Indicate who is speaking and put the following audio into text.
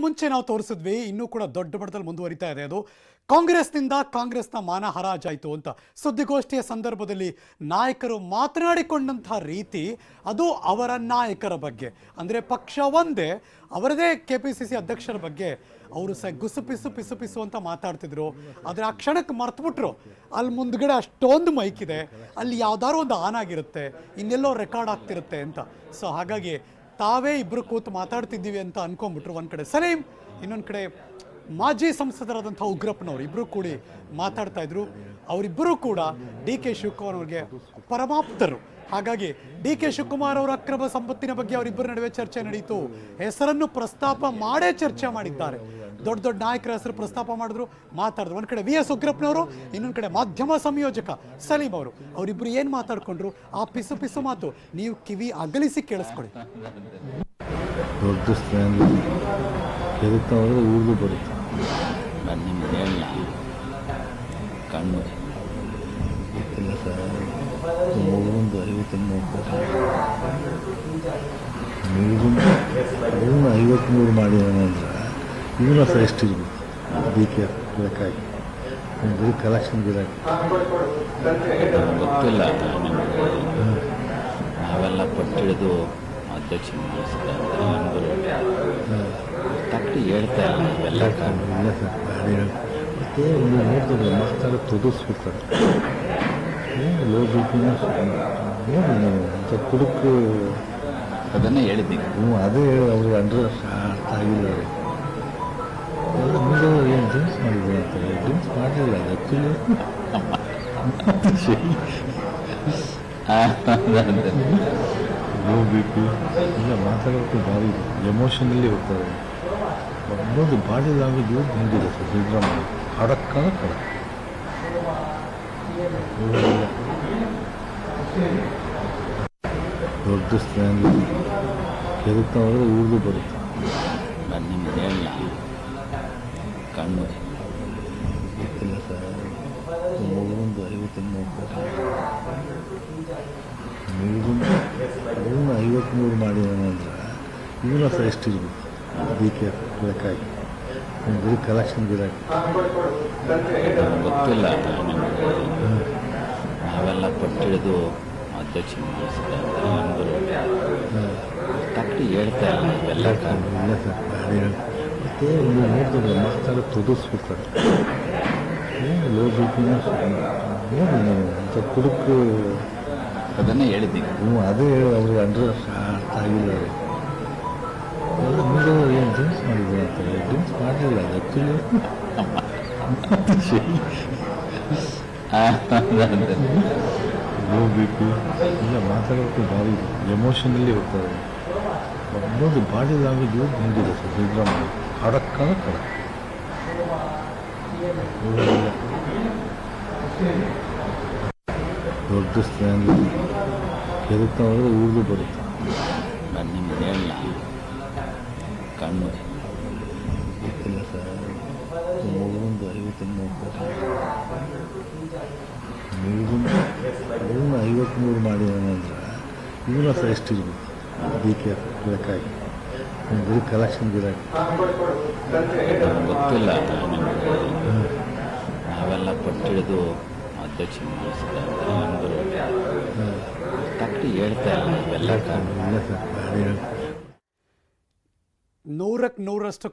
Speaker 1: ಮುಂಚೆ ನಾವು ತೋರಿಸಿದ್ವಿ, ಇನ್ನೂ ಕೂಡ ದೊಡ್ಡ ಮಟ್ಟದಲ್ಲಿ ಮುಂದುವರಿತಾ ಇದೆ. ಅದು ಕಾಂಗ್ರೆಸ್ನ ಮಾನ ಹರಾಜಾಯಿತು ಅಂತ ಸುದ್ದಿಗೋಷ್ಠಿಯ ಸಂದರ್ಭದಲ್ಲಿ ನಾಯಕರು ಮಾತನಾಡಿಕೊಂಡಂತಹ ರೀತಿ, ಅದು ಅವರ ನಾಯಕರ ಬಗ್ಗೆ, ಅಂದರೆ ಪಕ್ಷ ಒಂದೇ, ಅವರದೇ ಕೆಪಿಸಿಸಿ ಅಧ್ಯಕ್ಷರ ಬಗ್ಗೆ ಅವರು ಗುಸುಪಿಸು ಪಿಸು ಪಿಸು ಅಂತ ಮಾತಾಡ್ತಿದ್ರು. ಆದರೆ ಆ ಕ್ಷಣಕ್ಕೆ ಮರ್ತುಬಿಟ್ರು, ಅಲ್ಲಿ ಮುಂದ್ಗಡೆ ಅಷ್ಟೊಂದು ಮೈಕ್ ಇದೆ, ಅಲ್ಲಿ ಯಾವ್ದಾದ್ರು ಒಂದು ಆನ್ ಆಗಿರುತ್ತೆ, ಇನ್ನೆಲ್ಲೋ ರೆಕಾರ್ಡ್ ಆಗ್ತಿರುತ್ತೆ ಅಂತ. ಸೊ ಹಾಗಾಗಿ ತಾವೇ ಇಬ್ಬರು ಕೂತು ಮಾತಾಡ್ತಿದ್ದೀವಿ ಅಂತ ಅನ್ಕೊಂಡ್ಬಿಟ್ರು. ಒಂದು ಕಡೆ ಸಲೀಂ, ಇನ್ನೊಂದು ಕಡೆ ಮಾಜಿ ಸಂಸದರಾದಂಥ ಉಗ್ರಪ್ಪನವರು ಇಬ್ಬರು ಕೂಡಿ ಮಾತಾಡ್ತಾ ಇದ್ರು. ಅವರಿಬ್ಬರು ಕೂಡ ಡಿ ಕೆ ಶಿವಕುಮಾರ್ ಅವರಿಗೆ ಪರಮಾಪ್ತರು. ಹಾಗಾಗಿ ಡಿ ಕೆ ಶಿವಕುಮಾರ್ ಅವರ ಅಕ್ರಮ ಸಂಪತ್ತಿನ ಬಗ್ಗೆ ಅವರಿಬ್ಬರ ನಡುವೆ ಚರ್ಚೆ ನಡೀತು. ಹೆಸರನ್ನು ಪ್ರಸ್ತಾಪ ಮಾಡೇ ಚರ್ಚೆ ಮಾಡಿದ್ದಾರೆ. ದೊಡ್ಡ ದೊಡ್ಡ ನಾಯಕರ ಹೆಸರು ಪ್ರಸ್ತಾಪ ಮಾಡಿದ್ರು, ಮಾತಾಡಿದ್ರು. ಒಂದು ಕಡೆ ವಿ ಎಸ್ ಉಗ್ರಪ್ಪನವರು, ಇನ್ನೊಂದು ಕಡೆ ಮಾಧ್ಯಮ ಸಂಯೋಜಕ ಸಲೀಂ ಅವರು. ಅವರಿಬ್ಬರು ಏನು ಮಾತಾಡ್ಕೊಂಡ್ರು, ಆ ಪಿಸು ಪಿಸು ಮಾತು ನೀವು ಕಿವಿ ಅಗಲಿಸಿ ಕೇಳಿಸ್ಕೊಳ್ಳಿ.
Speaker 2: ದೊಡ್ಡ ಸ್ಥಾನದಲ್ಲಿ ಕೆರುತ್ತಾ ಹೋದರೆ ಊರಿಗೂ ಬರುತ್ತೆ.
Speaker 3: ನಾನು ನಿಮ್ಗೆ ಹೇಳ ಕಣ್ಣು
Speaker 2: ಗೊತ್ತಿಲ್ಲ ಸರ್, ಒಂದು 50-30 ಇವನ್ನ 53 ಮಾಡಿದಾನೆ ಅಂದರೆ ಇವನ್ನ ಸಹ ಎಷ್ಟಿರ್ಬೇಕು ಡಿ ಕೆ ಬೇಕಾಗಿ ಬರೀ ಕಲೆಕ್ಷನ್ ಗಿರಾಕಿ
Speaker 3: ಗೊತ್ತಿಲ್ಲ. ನಾವೆಲ್ಲ ಪಟ್ಟಿಡಿದು ಅಧ್ಯಕ್ಷ ತಪ್ಪಿ ಹೇಳ್ತಾ ಇಲ್ಲ ಇವೆಲ್ಲ
Speaker 2: ಇಲ್ಲ ಸರ್, ಗಾಡಿ ಮತ್ತೆ ಒಂದು ನೋಡ್ತಾರೆ ಮಾತಾಡೋ ತೊದಸ್ಬಿಡ್ತಾರೆ. ಏನು ಲೋ ಬಿ ಪಿ ನೋಡಿ ನೀವು ಅಂತ ಕುಡುಕು
Speaker 3: ಅದನ್ನೇ ಹೇಳಿದ್ದೀನಿ.
Speaker 2: ಅದೇ ಹೇಳಿ ಅವ್ರಿಗೆ ಅರ್ಥ ಆಗಿಲ್ಲ. ಎಲ್ಲ ಮುಂದೆ ಏನು ಡ್ರಿಂಕ್ಸ್ ಮಾಡಿದ್ರು ಅಂತಾರೆ, ಡ್ರಿಂಕ್ಸ್ ಮಾಡಲಿಲ್ಲ ಗೊತ್ತಿಲ್ಲ. ಲೋ ಬಿ ಪಿ ಇಲ್ಲ ಮಾತಾಡೋಕ್ಕೆ ಭಾರಿ ಎಮೋಷನಲ್ಲಿ ಹೋಗ್ತಾರೆ. ಇನ್ನೊಂದು ಬಾಡಿ ಲ್ಯಾಂಗ್ವೇಜ್ ಹಿಂದಿದೆ ಸರ್. ಸಿದ್ದರಾಮಯ್ಯ ಖಡಕ್ಕಾನ ಖಡಕ್ ದೊಡ್ಡ ಸ್ಥಾನದಲ್ಲಿ ಕೆರುತ್ತಾ ಹೋದರೆ ಊರಿಗೂ ಬರುತ್ತೆ.
Speaker 3: ನಾನು ನಿಮ್ಗೆ ಹೇಳ ಕಣ್ಣು
Speaker 2: ಗೊತ್ತಿಲ್ಲ ಸರ್, ಒಂದು 50-30 ಇವನ್ನ 53 ಮಾಡಿದಾನೆ ಅಂದರೆ ಇವನ್ನ ಸಹ ಎಷ್ಟಿರ್ಬೇಕು ಡಿ ಕೆ ಬೇಕಾಗಿ ಬರೀ ಕಲೆಕ್ಷನ್ ಗಿರಾಕಿ
Speaker 3: ಗೊತ್ತಿಲ್ಲ. ನಾವೆಲ್ಲ ಪಟ್ಟಿಡಿದು ಅಧ್ಯಕ್ಷ ತಪ್ಪಿ ಹೇಳ್ತಾ ಇಲ್ಲ ಇವೆಲ್ಲ
Speaker 2: ಇಲ್ಲ ಸರ್, ಗಾಡಿ ಮತ್ತೆ ಒಂದು ನೋಡ್ತಾರೆ ಮಾತಾಡೋ ತೊದಸ್ಬಿಡ್ತಾರೆ. ಏನು ಲೋ ಬಿ ಪಿ ನೋಡಿ ನೀವು ಅಂತ ಕುಡುಕು
Speaker 3: ಅದನ್ನೇ ಹೇಳಿದ್ದೀನಿ.
Speaker 2: ಅದೇ ಹೇಳಿ ಅವ್ರಿಗೆ ಅರ್ಥ ಆಗಿಲ್ಲ. ಎಲ್ಲ ಮುಂದೆ ಏನು ಡ್ರಿಂಕ್ಸ್ ಮಾಡಿದ್ರು ಅಂತಾರೆ, ಡ್ರಿಂಕ್ಸ್ ಮಾಡಲಿಲ್ಲ ಗೊತ್ತಿಲ್ಲ. ಲೋ ಬಿ ಪಿ ಇಲ್ಲ ಮಾತಾಡೋಕ್ಕೆ ಭಾರಿ ಎಮೋಷನಲ್ಲಿ ಹೋಗ್ತಾರೆ. ಇನ್ನೊಂದು ಬಾಡಿ ಲ್ಯಾಂಗ್ವೇಜ್ ಹಿಂದಿದೆ ಸರ್. ಸಿದ್ದರಾಮಯ್ಯ ಖಡಕ್ಕಾನ ಖಡಕ್ ದೊಡ್ಡ ಸ್ಥಾನದಲ್ಲಿ ಕೆರುತ್ತಾ ಹೋದರೆ ಊರಿಗೂ ಬರುತ್ತೆ.
Speaker 3: ನಾನು ನಿಮ್ಗೆ ಹೇಳ ಕಣ್ಣು
Speaker 2: ಗೊತ್ತಿಲ್ಲ ಸರ್, ಒಂದು 50-30 ಇವನ್ನ 53 ಮಾಡಿದಾನೆ ಅಂದರೆ ಇವನ್ನ ಸಹ ಎಷ್ಟಿರ್ಬೇಕು ಡಿ ಕೆ ಬೇಕಾಗಿ ಬರೀ ಕಲೆಕ್ಷನ್ ಗಿರಾಕಿ
Speaker 3: ಗೊತ್ತಿಲ್ಲ. ನಾವೆಲ್ಲ ಪಟ್ಟಿಡಿದು ಅಧ್ಯಕ್ಷ ತಪ್ಪಿ ಹೇಳ್ತಾ ಇಲ್ಲ ಇವೆಲ್ಲ
Speaker 2: ಇಲ್ಲ ಸರ್, ಗಾಡಿ
Speaker 1: 100ಕ್ಕೆ 100ರಷ್ಟು